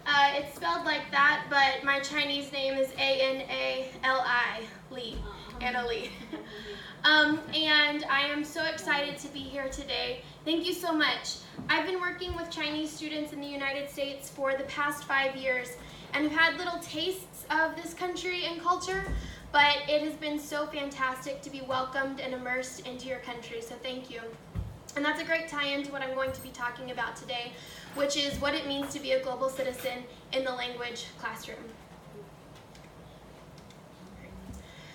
It's spelled like that, but my Chinese name is A-N-A-L-I, Li, Anna Li. And I am so excited to be here today. Thank you so much. I've been working with Chinese students in the United States for the past 5 years and have had little tastes of this country and culture, but it has been so fantastic to be welcomed and immersed into your country, so thank you. And that's a great tie-in to what I'm going to be talking about today, which is what it means to be a global citizen in the language classroom.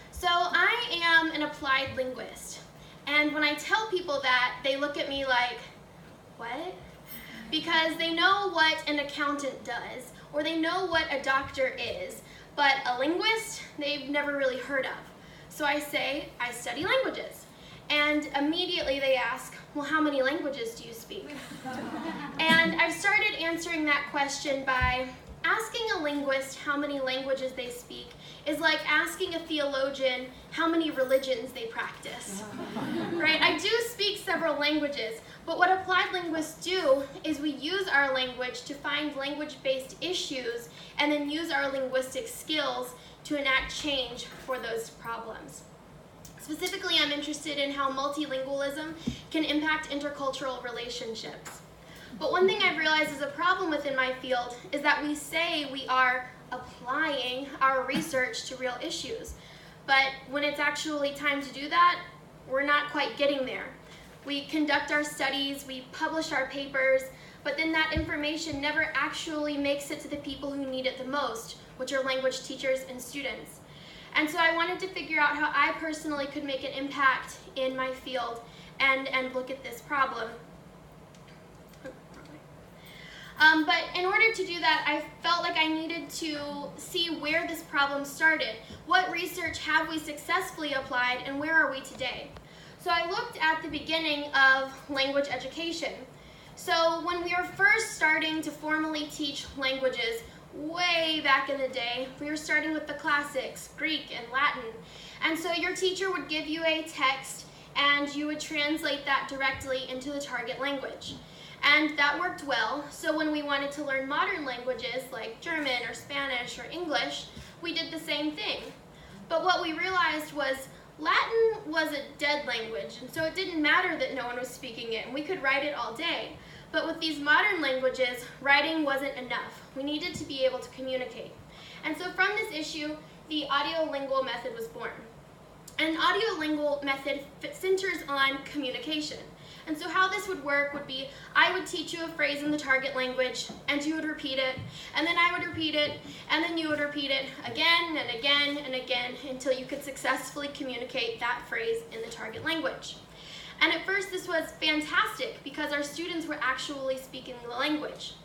So I am an applied linguist, and when I tell people that, they look at me like, what? Because they know what an accountant does, or they know what a doctor is, but a linguist, they've never really heard of. So I say, I study languages. And immediately they ask, well, how many languages do you speak? And I've started answering that question by asking a linguist how many languages they speak is like asking a theologian how many religions they practice, right? I do speak several languages, but what applied linguists do is we use our language to find language-based issues and then use our linguistic skills to enact change for those problems. Specifically, I'm interested in how multilingualism can impact intercultural relationships. But one thing I've realized is a problem within my field is that we say we are applying our research to real issues. But when it's actually time to do that, we're not quite getting there. We conduct our studies, we publish our papers, but then that information never actually makes it to the people who need it the most, which are language teachers and students. And so I wanted to figure out how I personally could make an impact in my field and look at this problem. But in order to do that, I felt like I needed to see where this problem started. What research have we successfully applied, and where are we today? So I looked at the beginning of language education. So when we were first starting to formally teach languages, way back in the day, we were starting with the classics, Greek and Latin. And so your teacher would give you a text and you would translate that directly into the target language. And that worked well, so when we wanted to learn modern languages like German or Spanish or English, we did the same thing. But what we realized was Latin was a dead language, and so it didn't matter that no one was speaking it, and we could write it all day. But with these modern languages, writing wasn't enough. We needed to be able to communicate. And so from this issue, the audiolingual method was born. An audiolingual method centers on communication. And so how this would work would be, I would teach you a phrase in the target language, and you would repeat it, and then I would repeat it, and then you would repeat it again and again and again until you could successfully communicate that phrase in the target language. And at first this was fantastic because our students were actually speaking the language.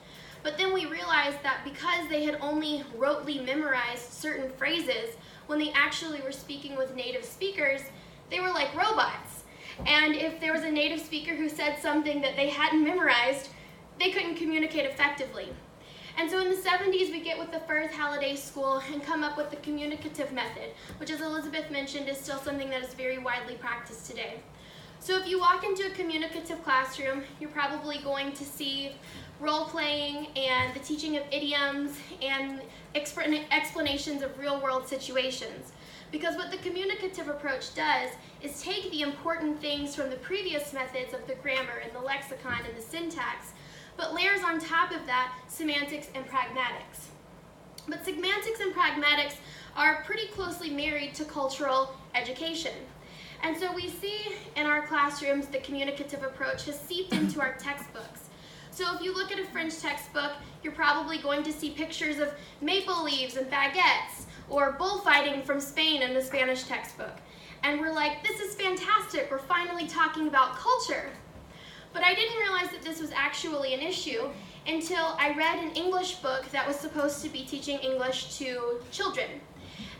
But then we realized that because they had only rotely memorized certain phrases, when they actually were speaking with native speakers, they were like robots. And if there was a native speaker who said something that they hadn't memorized, they couldn't communicate effectively. And so in the 70s, we get with the Firth Halliday School and come up with the communicative method, which, as Elizabeth mentioned, is still something that is very widely practiced today. So if you walk into a communicative classroom, you're probably going to see role-playing and the teaching of idioms and explanations of real-world situations. Because what the communicative approach does is take the important things from the previous methods of the grammar and the lexicon and the syntax, but layers on top of that semantics and pragmatics. But semantics and pragmatics are pretty closely married to cultural education. And so we see in our classrooms the communicative approach has seeped into our textbooks. So if you look at a French textbook, you're probably going to see pictures of maple leaves and baguettes, or bullfighting from Spain in the Spanish textbook. And we're like, this is fantastic, we're finally talking about culture. But I didn't realize that this was actually an issue until I read an English book that was supposed to be teaching English to children.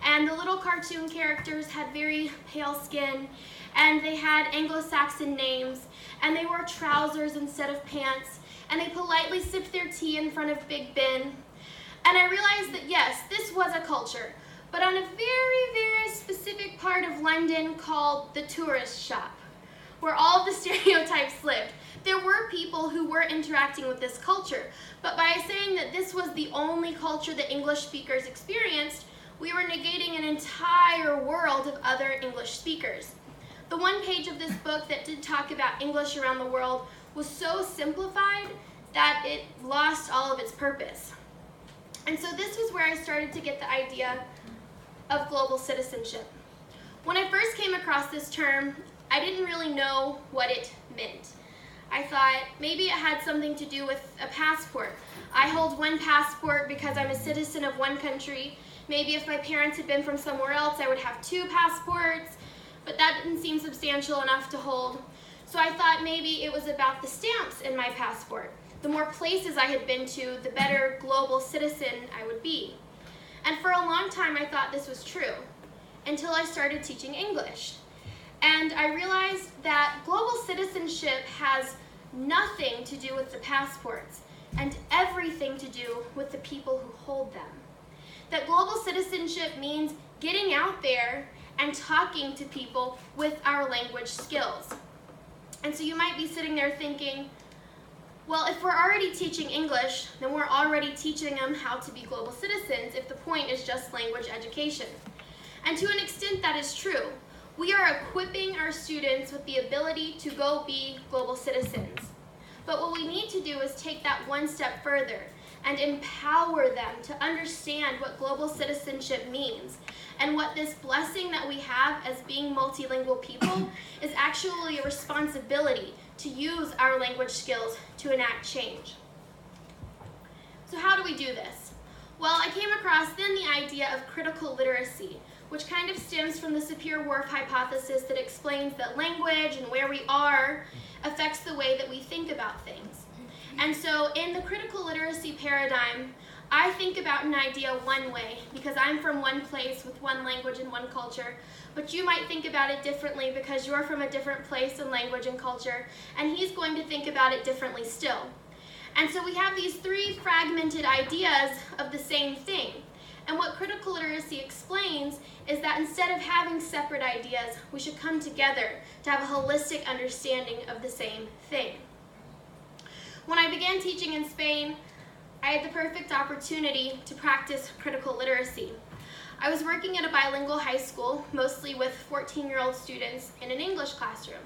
And the little cartoon characters had very pale skin, and they had Anglo-Saxon names, and they wore trousers instead of pants, and they politely sipped their tea in front of Big Ben. And I realized that yes, this was a culture, but on a very, very specific part of London called the tourist shop, where all of the stereotypes lived. There were people who were interacting with this culture, but by saying that this was the only culture that English speakers experienced, we were negating an entire world of other English speakers. The one page of this book that did talk about English around the world was so simplified that it lost all of its purpose. And so this was where I started to get the idea of global citizenship. When I first came across this term, I didn't really know what it meant. I thought maybe it had something to do with a passport. I hold one passport because I'm a citizen of one country. Maybe if my parents had been from somewhere else, I would have 2 passports, but that didn't seem substantial enough to hold. So I thought maybe it was about the stamps in my passport. The more places I had been to, the better global citizen I would be. And for a long time, I thought this was true, until I started teaching English. And I realized that global citizenship has nothing to do with the passports and everything to do with the people who hold them. That global citizenship means getting out there and talking to people with our language skills. And so you might be sitting there thinking, well, if we're already teaching English, then we're already teaching them how to be global citizens if the point is just language education. And to an extent, that is true. We are equipping our students with the ability to go be global citizens. But what we need to do is take that one step further and empower them to understand what global citizenship means and what this blessing that we have as being multilingual people is actually a responsibility to use our language skills to enact change. So how do we do this? Well, I came across then the idea of critical literacy, which kind of stems from the Sapir-Whorf hypothesis that explains that language and where we are affects the way that we think about things. And so in the critical literacy paradigm, I think about an idea one way because I'm from one place with one language and one culture, but you might think about it differently because you're from a different place and language and culture, and he's going to think about it differently still. And so we have these 3 fragmented ideas of the same thing. And what critical literacy explains is that instead of having separate ideas, we should come together to have a holistic understanding of the same thing. When I began teaching in Spain, I had the perfect opportunity to practice critical literacy. I was working at a bilingual high school, mostly with 14-year-old students in an English classroom.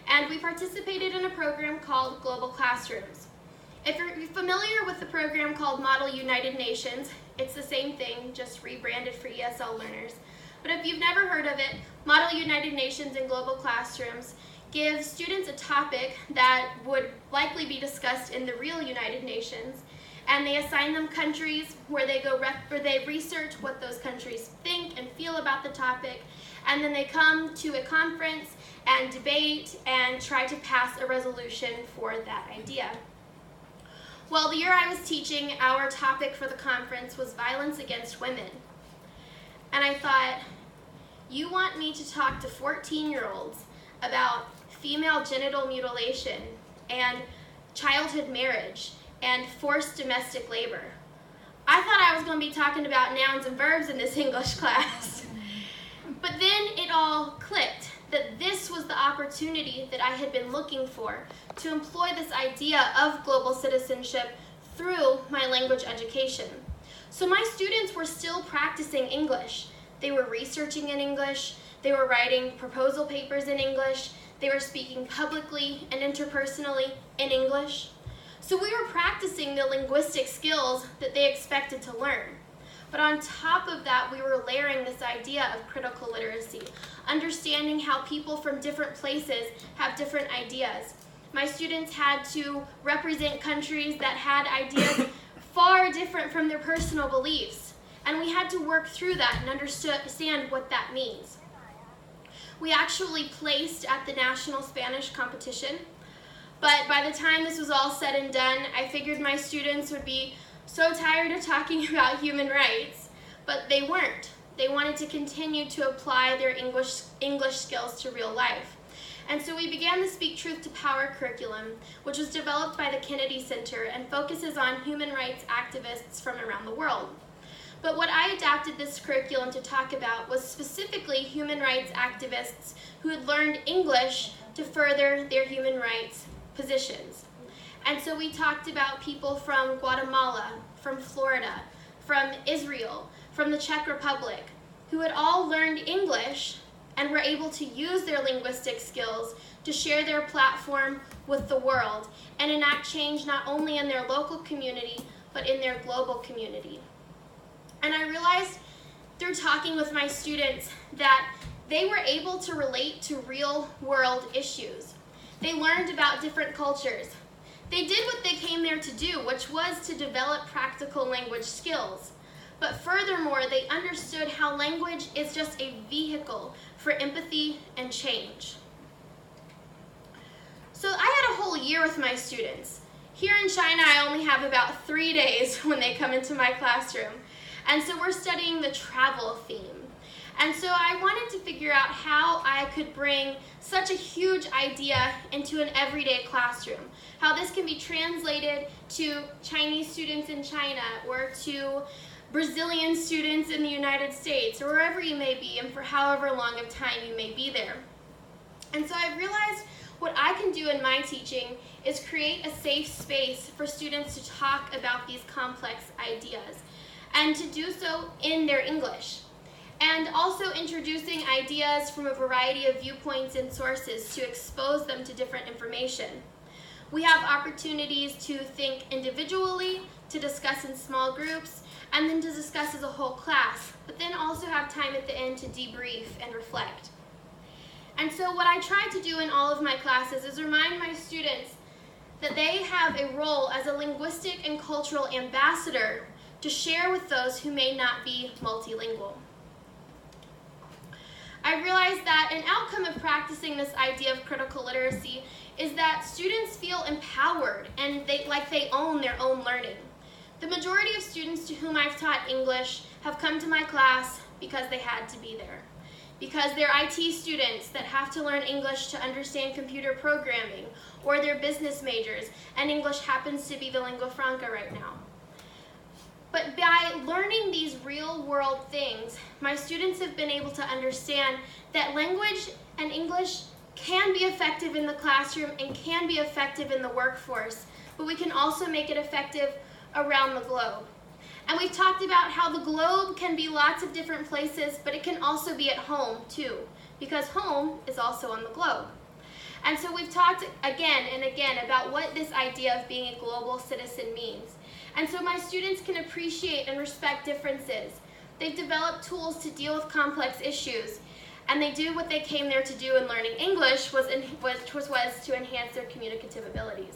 And we participated in a program called Global Classrooms. If you're familiar with the program called Model United Nations, it's the same thing, just rebranded for ESL learners. But if you've never heard of it, Model United Nations and Global Classrooms give students a topic that would likely be discussed in the real United Nations, and they assign them countries where they research what those countries think and feel about the topic, and then they come to a conference and debate and try to pass a resolution for that idea. Well, the year I was teaching, our topic for the conference was violence against women. And I thought, you want me to talk to 14-year-olds about female genital mutilation and childhood marriage and forced domestic labor. I thought I was going to be talking about nouns and verbs in this English class. But then it all clicked that this was the opportunity that I had been looking for to employ this idea of global citizenship through my language education. So my students were still practicing English. They were researching in English, they were writing proposal papers in English, they were speaking publicly and interpersonally in English. So we were practicing the linguistic skills that they expected to learn. But on top of that, we were layering this idea of critical literacy, understanding how people from different places have different ideas. My students had to represent countries that had ideas far different from their personal beliefs, and we had to work through that and understand what that means. We actually placed at the national Spanish competition, but by the time this was all said and done, I figured my students would be so tired of talking about human rights, but they weren't. They wanted to continue to apply their English skills to real life. And so we began the Speak Truth to Power curriculum, which was developed by the Kennedy Center and focuses on human rights activists from around the world. But what I adapted this curriculum to talk about was specifically human rights activists who had learned English to further their human rights positions. And so we talked about people from Guatemala, from Florida, from Israel, from the Czech Republic, who had all learned English and were able to use their linguistic skills to share their platform with the world and enact change not only in their local community, but in their global community. And I realized through talking with my students that they were able to relate to real-world issues. They learned about different cultures. They did what they came there to do, which was to develop practical language skills. But furthermore, they understood how language is just a vehicle for empathy and change. So I had a whole year with my students. Here in China, I only have about 3 days when they come into my classroom. And so we're studying the travel theme. And so I wanted to figure out how I could bring such a huge idea into an everyday classroom. How this can be translated to Chinese students in China or to Brazilian students in the United States or wherever you may be and for however long of time you may be there. And so I realized what I can do in my teaching is create a safe space for students to talk about these complex ideas and to do so in their English. And also introducing ideas from a variety of viewpoints and sources to expose them to different information. We have opportunities to think individually, to discuss in small groups, and then to discuss as a whole class, but then also have time at the end to debrief and reflect. And so what I try to do in all of my classes is remind my students that they have a role as a linguistic and cultural ambassador to share with those who may not be multilingual. I realized that an outcome of practicing this idea of critical literacy is that students feel empowered and like they own their own learning. The majority of students to whom I've taught English have come to my class because they had to be there. Because they're IT students that have to learn English to understand computer programming, or they're business majors, and English happens to be the lingua franca right now. But by learning these real-world things, my students have been able to understand that language and English can be effective in the classroom and can be effective in the workforce, but we can also make it effective around the globe. And we've talked about how the globe can be lots of different places, but it can also be at home too, because home is also on the globe. And so we've talked again and again about what this idea of being a global citizen means. And so my students can appreciate and respect differences. They've developed tools to deal with complex issues, and they do what they came there to do in learning English, which was to enhance their communicative abilities.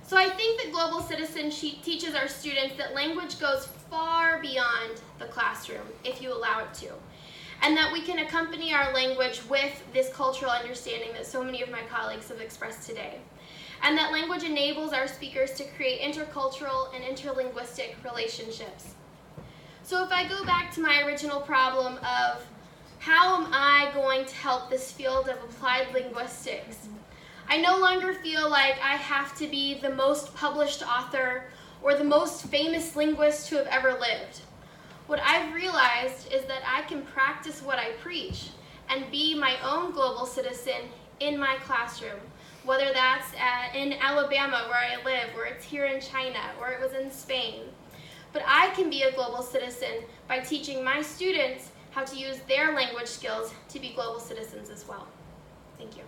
So I think that Global Citizenship teaches our students that language goes far beyond the classroom, if you allow it to, and that we can accompany our language with this cultural understanding that so many of my colleagues have expressed today, and that language enables our speakers to create intercultural and interlinguistic relationships. So if I go back to my original problem of how am I going to help this field of applied linguistics, I no longer feel like I have to be the most published author or the most famous linguist to have ever lived. What I've realized is that I can practice what I preach and be my own global citizen in my classroom, whether that's in Alabama where I live, or it's here in China, or it was in Spain. But I can be a global citizen by teaching my students how to use their language skills to be global citizens as well. Thank you.